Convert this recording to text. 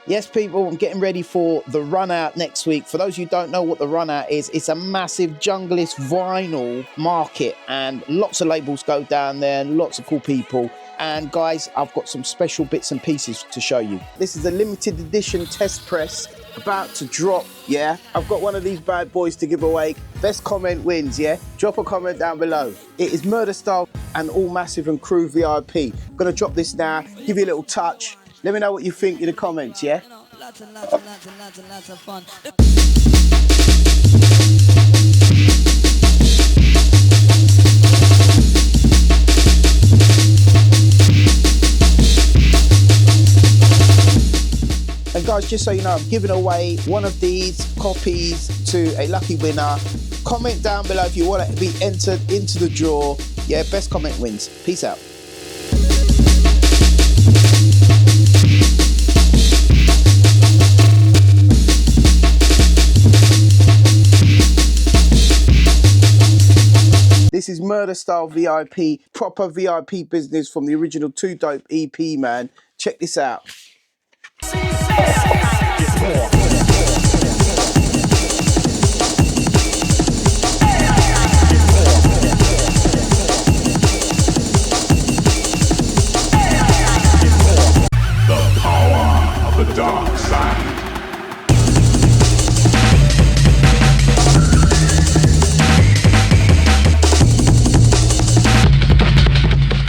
Yes, people, I'm getting ready for the Runnout next week. For those of you who don't know what the Runnout is, it's a massive Junglist Vinyl market, and lots of labels go down there and lots of cool people. And guys, I've got some special bits and pieces to show you. This is a limited edition test press about to drop, yeah? I've got one of these bad boys to give away. Best comment wins, yeah? Drop a comment down below. It is Murder Style and All Massive and Crew VIP. I'm gonna drop this now, give you a little touch. Let me know what you think in the comments, yeah? Lots and lots and lots and lots and lots of fun. And guys, just so you know, I'm giving away one of these copies to a lucky winner. Comment down below if you want to be entered into the draw. Yeah, best comment wins. Peace out. This is Murder Style VIP, proper VIP business from the original Too Dope EP, man. Check this out. The power of the dark side.